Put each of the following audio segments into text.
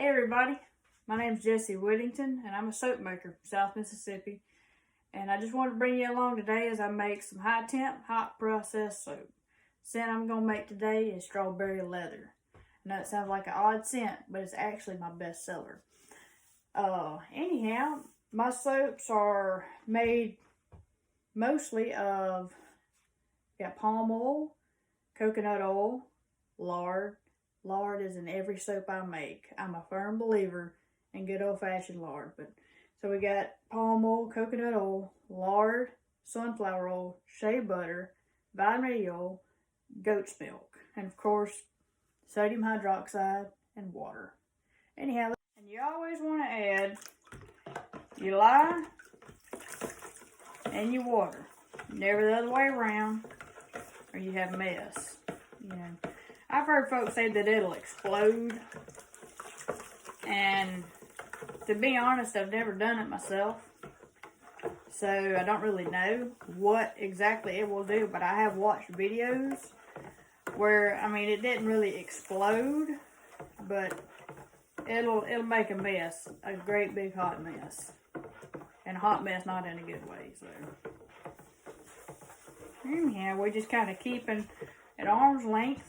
Hey everybody, my name is Jessie Whittington and I'm a soap maker from South Mississippi, and I just wanted to bring you along today as I make some high temp hot processed soap. The scent I'm going to make today is strawberry leather. I know it sounds like an odd scent, but it's actually my best seller. Anyhow, my soaps are made mostly of palm oil, coconut oil, lard. Lard is in every soap I make. I'm a firm believer in good old-fashioned lard. So we got palm oil, coconut oil, lard, sunflower oil, shea butter, vitamin oil, goat's milk, and of course, sodium hydroxide and water. Anyhow, and you always want to add your lye and your water. Never the other way around, or you have a mess. I've heard folks say that it'll explode, and to be honest, I've never done it myself, so I don't really know what exactly it will do, but I have watched videos where, it didn't really explode, but it'll make a mess, a great big hot mess, and a hot mess not in a good way. So anyhow, we're just kind of keeping at arm's length,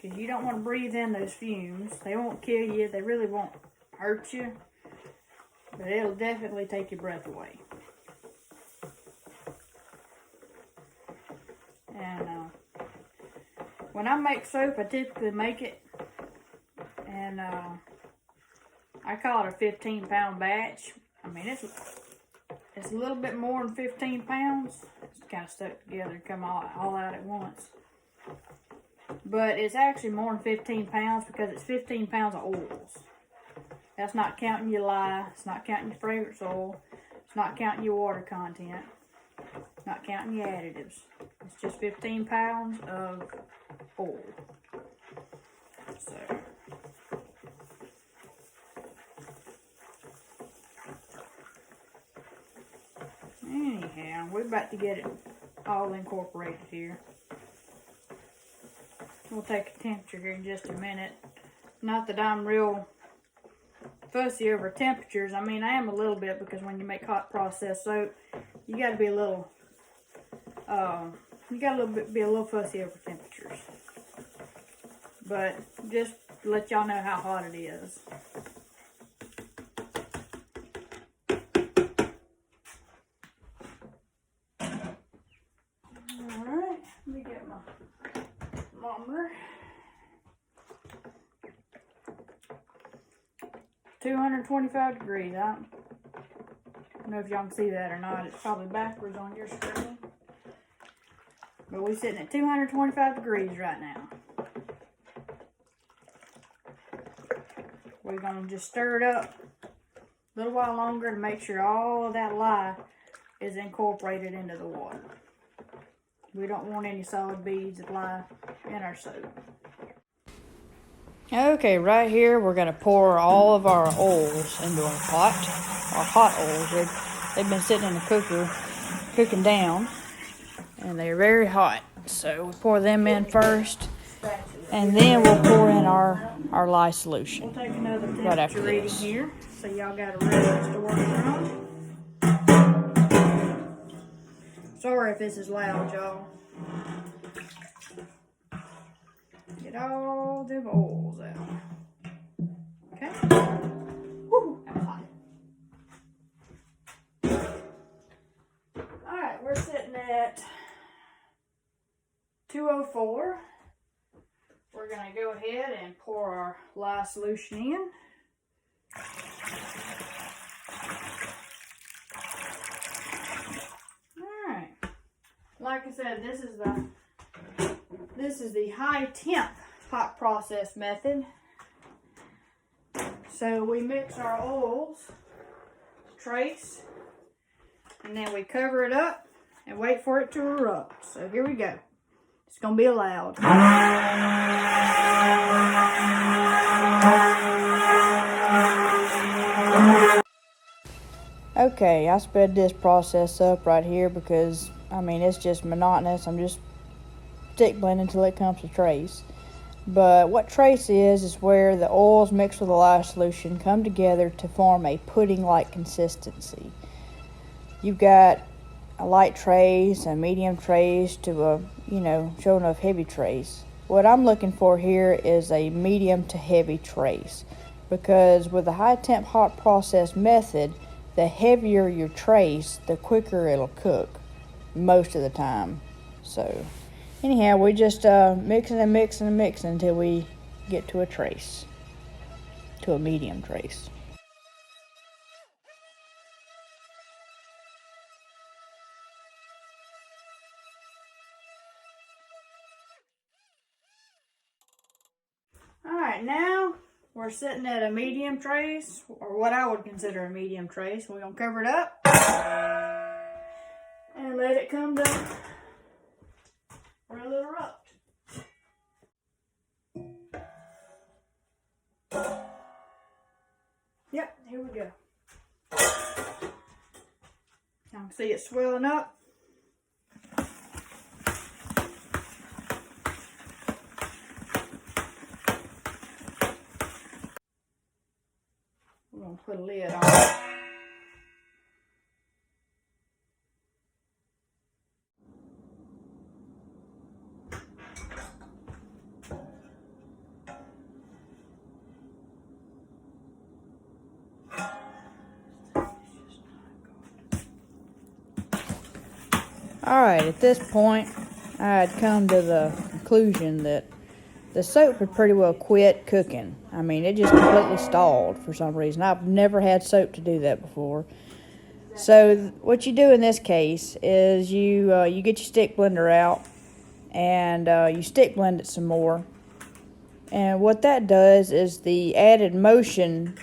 because you don't want to breathe in those fumes. They won't kill you. They really won't hurt you. But it'll definitely take your breath away. And when I make soap, I typically make it, and I call it a 15-pound batch. It's a little bit more than 15 pounds. It's kind of stuck together and come all out at once. But it's actually more than 15 pounds because it's 15 pounds of oils. That's not counting your lye. It's not counting your fragrance oil. It's not counting your water content. It's not counting your additives. It's just 15 pounds of oil. So anyhow, we're about to get it all incorporated here. We'll take a temperature here in just a minute. Not that I'm real fussy over temperatures. I am a little bit, because when you make hot processed soap, you got to be a little, be a little fussy over temperatures. But just to let y'all know how hot it is. All right, let me get my thermometer. 225 degrees. I don't know if y'all can see that or not. It's probably backwards on your screen. But we're sitting at 225 degrees right now. We're going to just stir it up a little while longer to make sure all of that lye is incorporated into the water. We don't want any solid beads of lye in our soap. Okay, right here we're going to pour all of our oils into our pot. Our hot oils. They've been sitting in the cooker, cooking down, and they're very hot. So we pour them in first, and then we'll pour in our lye solution. We'll take another temperature reading here, so y'all got a reference to work from. Sorry if this is loud, y'all. Get all them oils out. Okay? Woo, that was hot. Alright, we're sitting at 204. We're going to go ahead and pour our lye solution in. Alright. Like I said, this is the high temp hot process method. So we mix our oils, trace, and then we cover it up and wait for it to erupt. So here we go. It's going to be loud. Okay, I sped this process up right here because, it's just monotonous. I'm just stick blending until it comes to trace. But what trace is where the oils mixed with the lye solution come together to form a pudding-like consistency. You've got a light trace, a medium trace, to a, sure enough, heavy trace. What I'm looking for here is a medium to heavy trace, because with the high temp hot process method, the heavier your trace, the quicker it'll cook most of the time. So anyhow, we just mixing and mixing and mixing until we get to a trace, to a medium trace. Alright, now we're sitting at a medium trace, or what I would consider a medium trace. We're going to cover it up and let it come to a little erupt. Yep, here we go. I can see it swelling up. We're going to put a lid on it. Alright, at this point, I had come to the conclusion that the soap had pretty well quit cooking. I mean, it just completely stalled for some reason. I've never had soap to do that before. So what you do in this case is you get your stick blender out and you stick blend it some more. And what that does is the added motion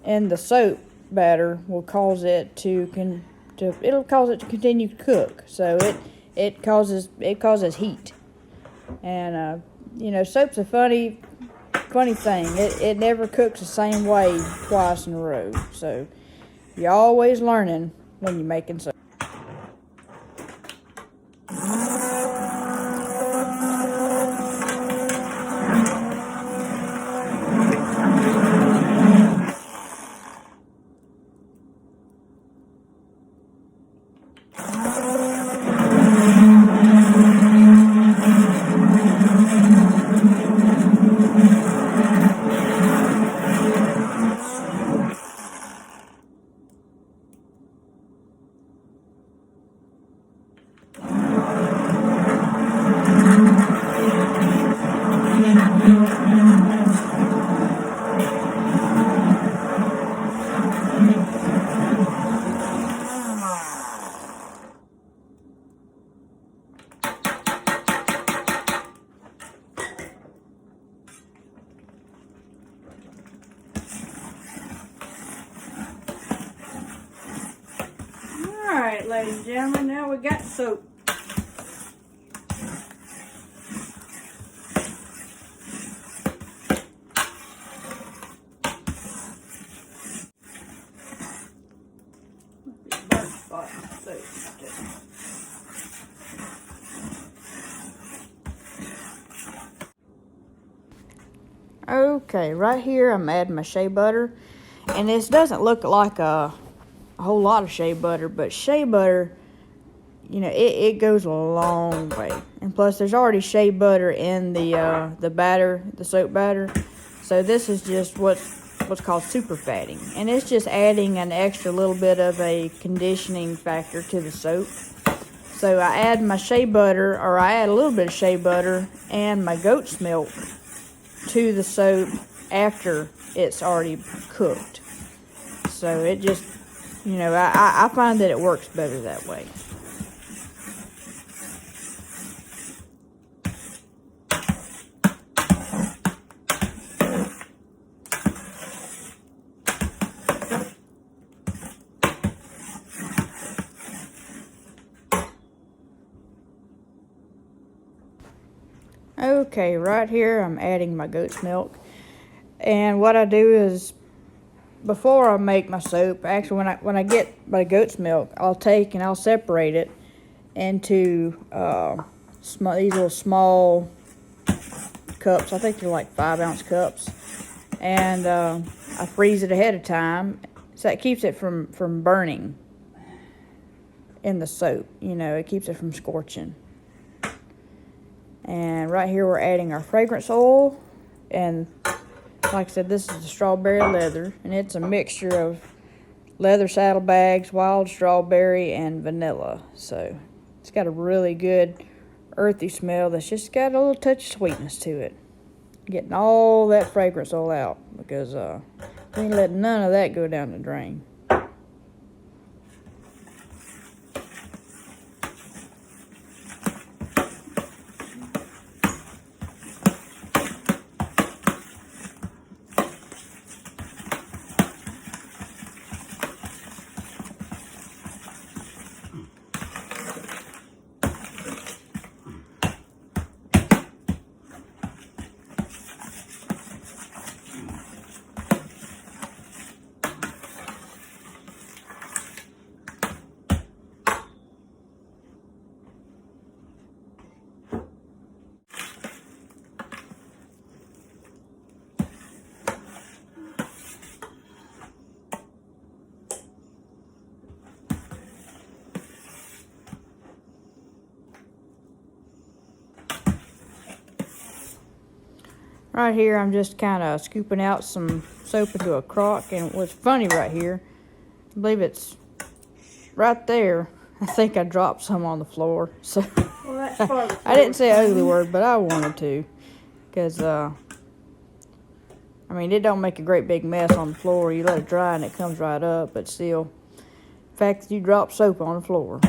in the soap batter will cause it to continue to cook. So it causes heat. And soap's a funny thing. It never cooks the same way twice in a row. So you're always learning when you're making soap. Alright, ladies and gentlemen, now we got soap. Okay, right here I'm adding my shea butter, and this doesn't look like a whole lot of shea butter, but shea butter, it goes a long way. And plus, there's already shea butter in the batter, the soap batter. So this is just what's called super fatting, and it's just adding an extra little bit of a conditioning factor to the soap. So I add my shea butter, or I add a little bit of shea butter and my goat's milk to the soap after it's already cooked. So it just, I find that it works better that way. Okay, right here I'm adding my goat's milk. And what I do is, before I make my soap, actually when I get my goat's milk, I'll separate it into these little small cups. I think they're like 5-ounce cups. And I freeze it ahead of time, so that keeps it from burning in the soap. You know, it keeps it from scorching. And right here we're adding our fragrance oil. And like I said, this is the strawberry leather, and it's a mixture of leather saddlebags, wild strawberry, and vanilla. So it's got a really good earthy smell that's just got a little touch of sweetness to it. Getting all that fragrance oil out, because we ain't letting none of that go down the drain. Right here, I'm just kind of scooping out some soap into a crock. And what's funny right here, I believe it's right there. I think I dropped some on the floor. So Well, that's part of the I didn't say an ugly word, but I wanted to. Because, I mean, it don't make a great big mess on the floor. You let it dry and it comes right up. But still, the fact that you drop soap on the floor.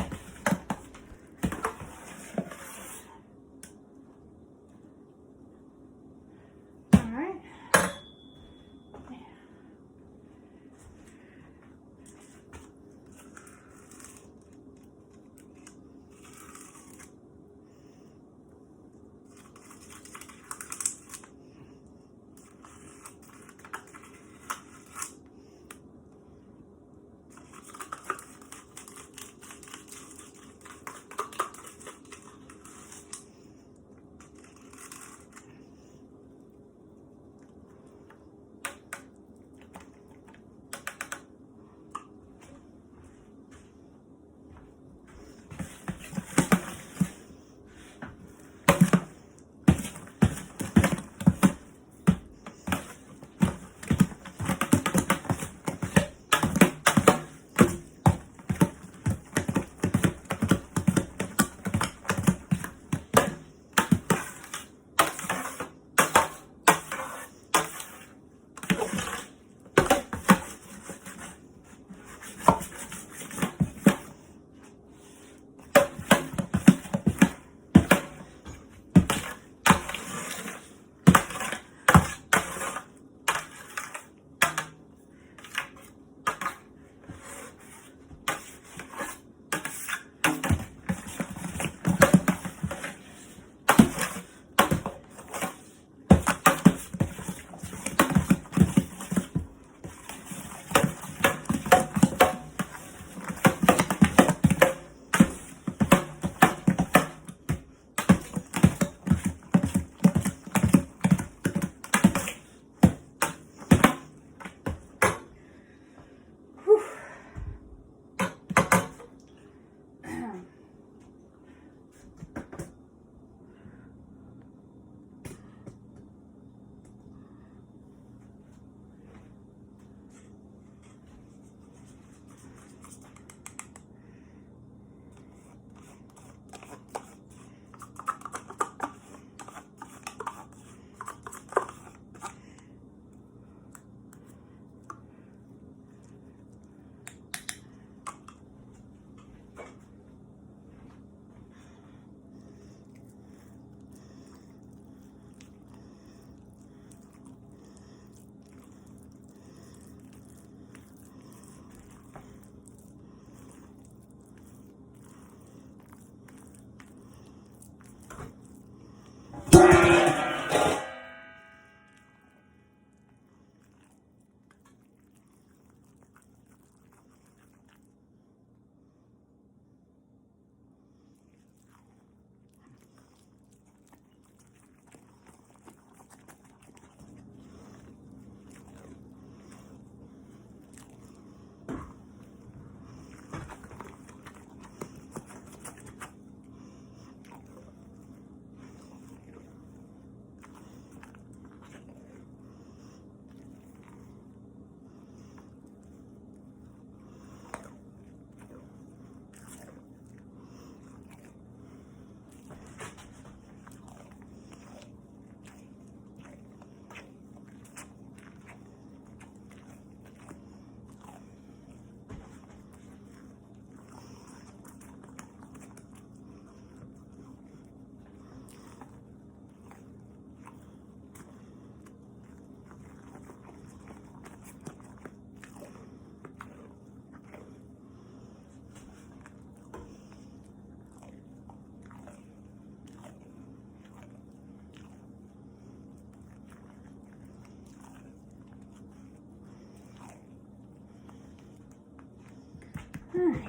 Alright.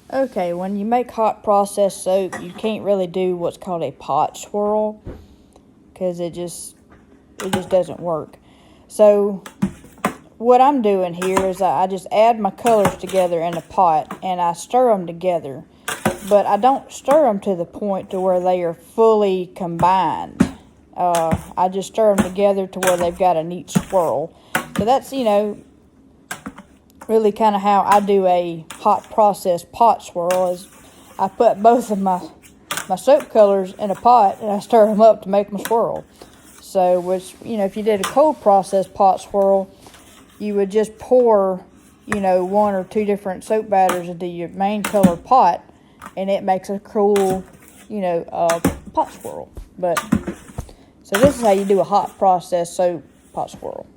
Okay, when you make hot processed soap, you can't really do what's called a pot swirl because it just doesn't work. So what I'm doing here is I just add my colors together in a pot and I stir them together, but I don't stir them to the point to where they are fully combined. I just stir them together to where they've got a neat swirl. So that's, you know, really kind of how I do a hot processed pot swirl. Is I put both of my soap colors in a pot and I stir them up to make my swirl. So, which, you know, if you did a cold processed pot swirl, you would just pour, you know, 1 or 2 different soap batters into your main color pot, and it makes a cool, you know, pot swirl. But so this is how you do a hot processed soap pot swirl.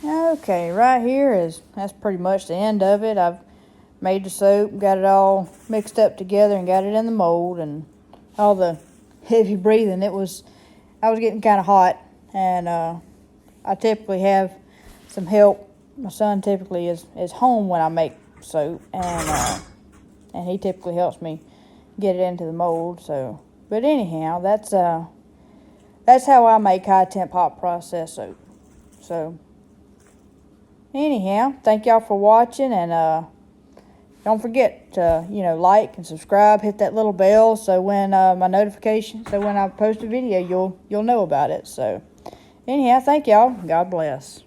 Okay, right here that's pretty much the end of it. I've made the soap, got it all mixed up together and got it in the mold, and all the heavy breathing, I was getting kind of hot, and I typically have some help. My son typically is home when I make soap, and he typically helps me get it into the mold. So, but anyhow, that's how I make high temp hot process soap. So anyhow, thank y'all for watching, and don't forget to, you know, like and subscribe, hit that little bell so when my notification, so when I post a video, you'll know about it. So anyhow, thank y'all. God bless.